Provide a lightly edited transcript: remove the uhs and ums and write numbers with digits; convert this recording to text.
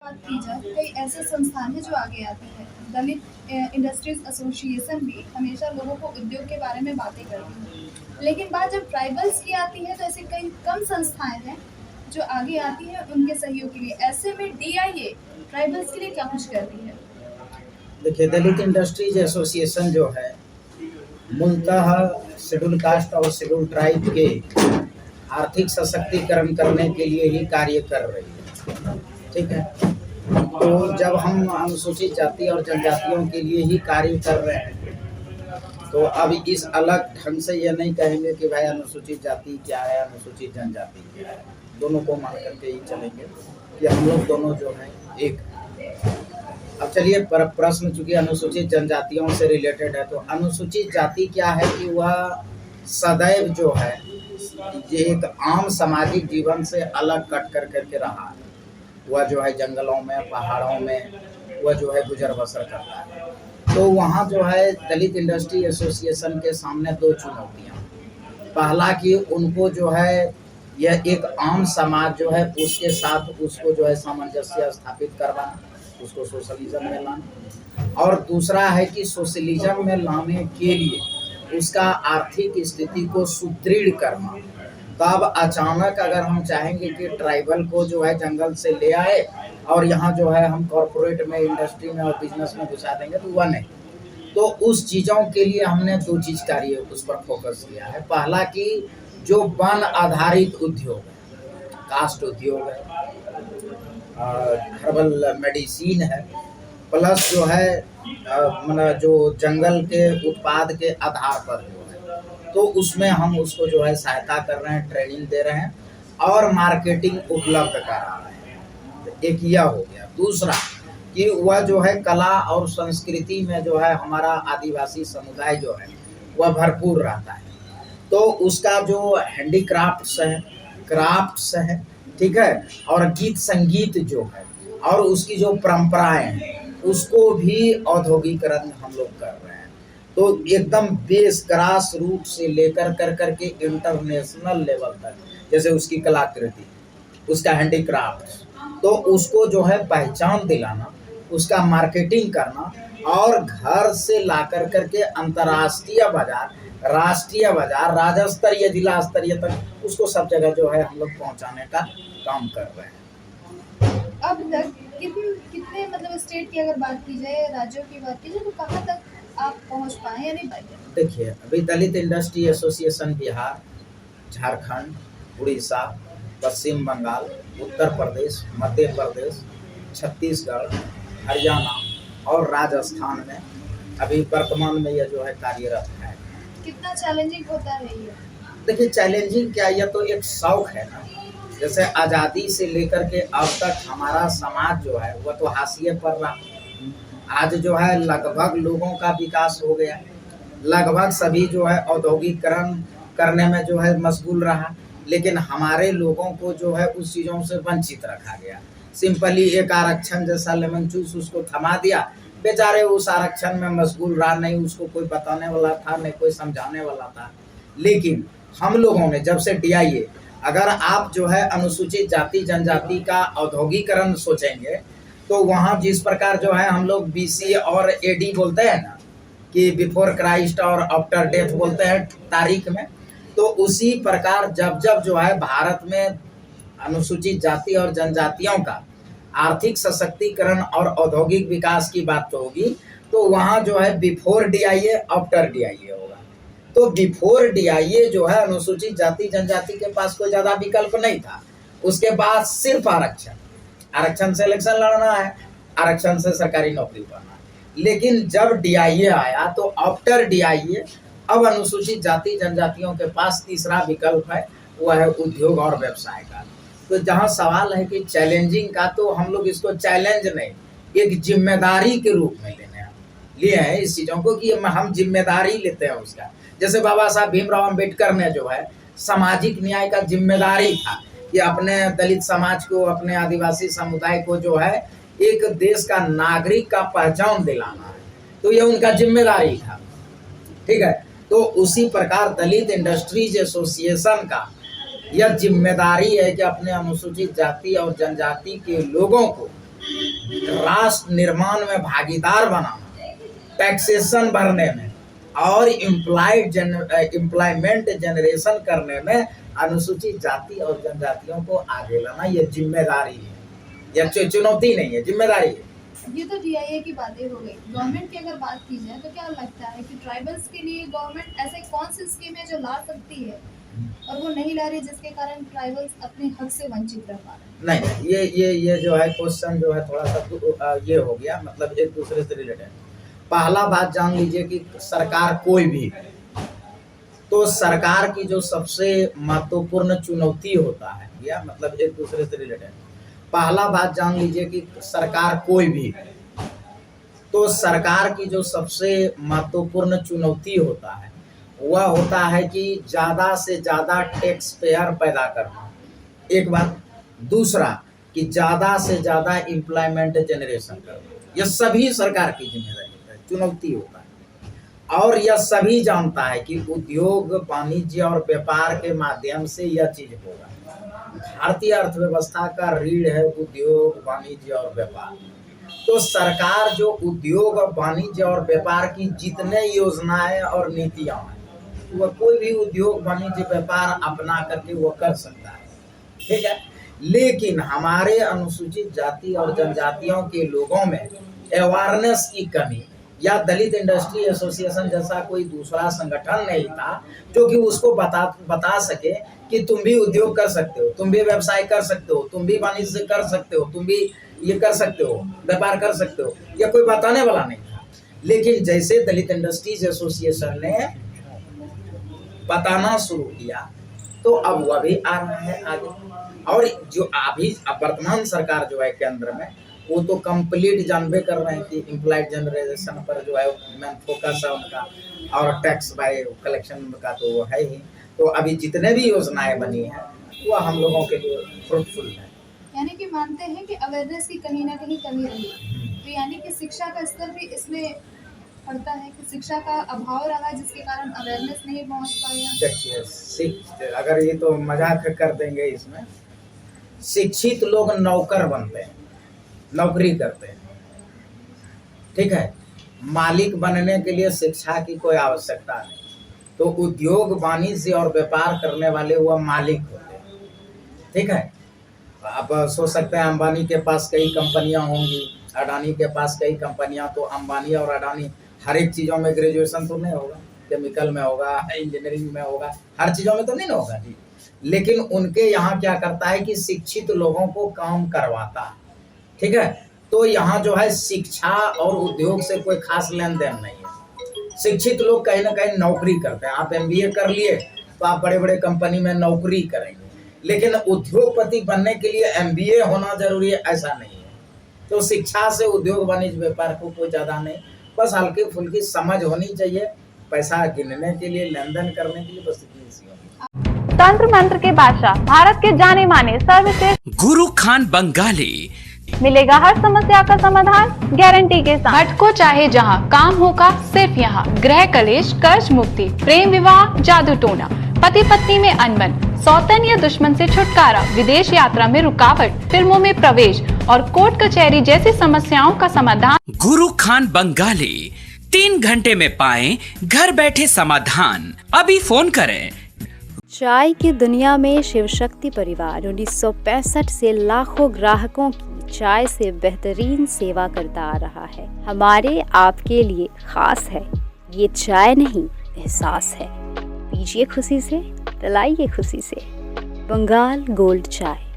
बात की जाए कई ऐसे संस्थान हैं जो आगे आती है। दलित इंडस्ट्रीज एसोसिएशन भी हमेशा लोगों को उद्योग के बारे में बातें करती है, लेकिन बात जब ट्राइबल्स की आती है तो ऐसे कई कम संस्थाएं हैं जो आगे आती है उनके सहयोग के लिए। ऐसे में डीआईए ट्राइबल्स के लिए क्या कुछ कर रही है? देखिए, दलित इंडस्ट्रीज एसोसिएशन जो है मूलतः शेड्यूल कास्ट और शेड्यूल ट्राइब के आर्थिक सशक्तिकरण करने के लिए ही कार्य कर रही है। ठीक है, तो जब हम अनुसूचित जाति और जनजातियों के लिए ही कार्य कर रहे हैं तो अब इस अलग ढंग से ये नहीं कहेंगे कि भाई अनुसूचित जाति क्या है, अनुसूचित जनजाति क्या है। दोनों को मान करके ही चलेंगे कि हम लोग दोनों जो है एक। अब चलिए, प्रश्न चूंकि अनुसूचित जनजातियों से रिलेटेड है, तो अनुसूचित जाति क्या है कि वह सदैव जो है ये एक आम सामाजिक जीवन से अलग कट कर करके रहा है। वह जो है जंगलों में, पहाड़ों में वह जो है गुजर बसर करता है। तो वहाँ जो है दलित इंडस्ट्री एसोसिएशन के सामने दो चुनौतियाँ। पहला कि उनको जो है यह एक आम समाज जो है उसके साथ उसको जो है सामंजस्य स्थापित करवाना, उसको सोशलिज्म में लाना, और दूसरा है कि सोशलिज्म में लाने के लिए उसका आर्थिक स्थिति को सुदृढ़ करना। तब अचानक अगर हम चाहेंगे कि ट्राइबल को जो है जंगल से ले आए और यहाँ जो है हम कॉरपोरेट में, इंडस्ट्री में और बिजनेस में घुसा देंगे, तो वह नहीं। तो उस चीज़ों के लिए हमने दो चीज़ कार्य उस पर फोकस किया है। पहला कि जो वन आधारित उद्योग है, कास्ट उद्योग है, हर्बल मेडिसिन है, प्लस जो है मतलब जो जंगल के उत्पाद के आधार पर जो है, तो उसमें हम उसको जो है सहायता कर रहे हैं, ट्रेनिंग दे रहे हैं और मार्केटिंग उपलब्ध करा रहे हैं। तो एक यह हो गया। दूसरा कि वह जो है कला और संस्कृति में जो है हमारा आदिवासी समुदाय जो है वह भरपूर रहता है, तो उसका जो हैंडीक्राफ्ट्स है, क्राफ्ट्स है, ठीक है, और गीत संगीत जो है और उसकी जो परंपराएं हैं उसको भी औद्योगिकरण हम लोग कर रहे हैं। तो एकदम बेस ग्रास रूट से लेकर कर करके इंटरनेशनल लेवल तक, जैसे उसकी कलाकृति, उसका हैंडीक्राफ्ट, तो उसको जो है पहचान दिलाना, उसका मार्केटिंग करना और घर से ला कर करके अंतर्राष्ट्रीय बाजार, राष्ट्रीय बाजार, राज्य स्तरीय, जिला स्तरीय तक उसको सब जगह जो है हम लोग पहुंचाने का काम कर रहे हैं। अब तक कितने मतलब स्टेट की अगर बात की जाए, राज्यों की बात की जाए, तो कहाँ तक आप पहुँच पाए या नहीं पाए? देखिए, अभी दलित इंडस्ट्री एसोसिएशन बिहार, झारखंड, उड़ीसा, पश्चिम बंगाल, उत्तर प्रदेश, मध्य प्रदेश, छत्तीसगढ़, हरियाणा और राजस्थान में अभी वर्तमान में यह जो है कार्यरत है। कितना चैलेंजिंग होता है ये? देखिए, चैलेंजिंग क्या, यह तो एक शौक है ना। जैसे आज़ादी से लेकर के अब तक हमारा समाज जो है वह तो हाशिए पर रहा। आज जो है लगभग लोगों का विकास हो गया, लगभग सभी जो है औद्योगिकरण करने में जो है मशगूल रहा, लेकिन हमारे लोगों को जो है उस चीज़ों से वंचित रखा गया। सिंपली एक आरक्षण जैसा लेमन जूस उसको थमा दिया, बेचारे उस आरक्षण में मशगूल रहा, नहीं उसको कोई बताने वाला था, नहीं कोई समझाने वाला था। लेकिन हम लोगों ने जब से डीआईए, अगर आप जो है अनुसूचित जाति जनजाति का औद्योगिकरण सोचेंगे तो वहाँ जिस प्रकार जो है हम लोग बीसी और एडी बोलते हैं ना, कि बिफोर क्राइस्ट और आफ्टर डेथ बोलते हैं तारीख में, तो उसी प्रकार जब जब जो है भारत में अनुसूचित जाति और जनजातियों का आर्थिक सशक्तिकरण और औद्योगिक विकास की बात होगी, तो वहाँ जो है बिफोर डीआईए, आफ्टर डीआईए होगा। तो बिफोर डीआईए जो है अनुसूचित जाति जनजाति के पास कोई ज़्यादा विकल्प नहीं था। उसके बाद सिर्फ आरक्षण से इलेक्शन लड़ना है, आरक्षण से सरकारी नौकरी पाना है। लेकिन जब डीआईए आया तो आफ्टर डीआईए अब अनुसूचित जाति जनजातियों के पास तीसरा विकल्प है, वह है उद्योग और व्यवसाय का। तो जहाँ सवाल है कि चैलेंजिंग का, तो हम लोग इसको चैलेंज नहीं, एक जिम्मेदारी के रूप में लिए हैं इस चीज़ों को, कि हम जिम्मेदारी लेते हैं उसका। जैसे बाबा साहब भीमराव अंबेडकर ने जो है सामाजिक न्याय का जिम्मेदारी था कि अपने दलित समाज को, अपने आदिवासी समुदाय को जो है एक देश का नागरिक का पहचान दिलाना है, तो ये उनका जिम्मेदारी था। ठीक है, तो उसी प्रकार दलित इंडस्ट्रीज एसोसिएशन का यह जिम्मेदारी है कि अपने अनुसूचित जाति और जनजाति के लोगों को राष्ट्र निर्माण में भागीदार बनाना, टैक्सेशन भरने में और एम्प्लॉयमेंट जनरेशन करने में अनुसूचित जाति और जनजातियों को आगे लाना, ये जिम्मेदारी है, यह चुनौती नहीं है, जिम्मेदारी है। ये तो DIA की बातें हो गई। गवर्नमेंट की अगर बात की जाए तो क्या लगता है कि ट्राइबल्स के लिए गवर्नमेंट ऐसे कौन सी स्कीम है जो ला सकती है और वो नहीं ला रही, जिसके कारण ट्राइबल्स अपने हक से वंचित रह पा रहे हैं? नहीं, ये जो है क्वेश्चन जो है थोड़ा सा ये हो गया, मतलब एक दूसरे से रिलेटेड। पहला बात जान लीजिए कि सरकार कोई भी, तो सरकार की जो सबसे महत्वपूर्ण चुनौती होता है, या मतलब एक दूसरे से रिलेटेड। पहला बात जान लीजिए कि सरकार कोई भी, तो सरकार की जो सबसे महत्वपूर्ण चुनौती होता है वह होता है कि ज़्यादा से ज़्यादा टैक्स पेयर पैदा करना, एक बात। दूसरा कि ज़्यादा से ज़्यादा एम्प्लॉयमेंट जनरेशन करना, यह सभी सरकार की जिम्मेदारी है, चुनौती होता है। और यह सभी जानता है कि उद्योग, वाणिज्य और व्यापार के माध्यम से यह चीज़ होगा। भारतीय अर्थव्यवस्था का रीढ़ है उद्योग, वाणिज्य और व्यापार। तो सरकार जो उद्योग और वाणिज्य और व्यापार की जितने योजनाएं और नीतियां हैं, वह कोई भी उद्योग, वाणिज्य, व्यापार अपना करके वो कर सकता है, ठीक है। लेकिन हमारे अनुसूचित जाति और जनजातियों के लोगों में अवेयरनेस की कमी, या दलित इंडस्ट्री एसोसिएशन जैसा कोई दूसरा संगठन नहीं था जो कि उसको बता सके कि तुम भी उद्योग कर सकते हो, तुम भी व्यवसाय कर सकते हो, तुम भी वाणिज्य कर सकते हो, तुम भी ये कर सकते हो, व्यापार कर सकते हो, यह कोई बताने वाला नहीं था। लेकिन जैसे दलित इंडस्ट्रीज एसोसिएशन ने बताना शुरू किया तो अब वह भी आ रहा है आगे। और जो अभी वर्तमान सरकार जो है केंद्र में, वो तो कंप्लीट जानबे कर रहे हैं कि एम्प्लॉय जनरेशन पर जो है मेन फोकस है उनका, और टैक्स बाय कलेक्शन का तो वो है ही। तो अभी जितने भी योजनाएं बनी हैं वो हम लोगों के लिए फ्रूटफुल है। यानी कि मानते हैं कि अवेयरनेस की कहीं ना कहीं कमी रही, तो यानी कि शिक्षा का स्तर भी इसमें पड़ता है कि शिक्षा का अभाव रहा, जिसके कारण अवेयरनेस नहीं पहुंच पाया। देखिए, अगर ये तो मजाक कर देंगे इसमें, शिक्षित लोग नौकर बनते हैं, नौकरी करते हैं, ठीक है। मालिक बनने के लिए शिक्षा की कोई आवश्यकता नहीं। तो उद्योग, वाणिज्य और व्यापार करने वाले वह मालिक होते हैं, ठीक है। आप सोच सकते हैं अंबानी के पास कई कंपनियां होंगी, अडानी के पास कई कंपनियां, तो अंबानी और अडानी हर एक चीज़ों में ग्रेजुएशन तो नहीं होगा, केमिकल में होगा, इंजीनियरिंग में होगा, हर चीज़ों में तो नहीं होगा जी। लेकिन उनके यहाँ क्या करता है कि शिक्षित लोगों को काम करवाता है, ठीक है। तो यहाँ जो है शिक्षा और उद्योग से कोई खास लेन देन नहीं है। शिक्षित लोग कहीं ना कहीं नौकरी करते हैं। आप MBA कर लिए तो आप बड़े बड़े कंपनी में नौकरी करेंगे, लेकिन उद्योगपति बनने के लिए MBA होना जरूरी है ऐसा नहीं है। तो शिक्षा से उद्योग, वाणिज्य, व्यापार को कोई ज़्यादा नहीं, बस हल्की फुल्की समझ होनी चाहिए, पैसा गिनने के लिए, लेन देन करने के लिए, बस इतनी सी होगी। तंत्र मंत्र के बादशाह, भारत के जाने माने सर्वश्रेष्ठ गुरु खान बंगाली, मिलेगा हर समस्या का समाधान गारंटी के साथ। भटको चाहे जहां, काम होगा सिर्फ यहाँ। गृह कलेश, कर्ज मुक्ति, प्रेम विवाह, जादू टोना, पति पत्नी में अनबन, सौतन या दुश्मन से छुटकारा, विदेश यात्रा में रुकावट, फिल्मों में प्रवेश और कोर्ट कचहरी जैसी समस्याओं का समाधान। गुरु खान बंगाली 3 घंटे में पाएं घर बैठे समाधान। अभी फोन करें। चाय की दुनिया में शिव शक्ति परिवार 1965 से लाखों ग्राहकों की चाय से बेहतरीन सेवा करता आ रहा है। हमारे आपके लिए खास है, ये चाय नहीं एहसास है। पीजिए खुशी से, पिलाइए खुशी से। बंगाल गोल्ड चाय।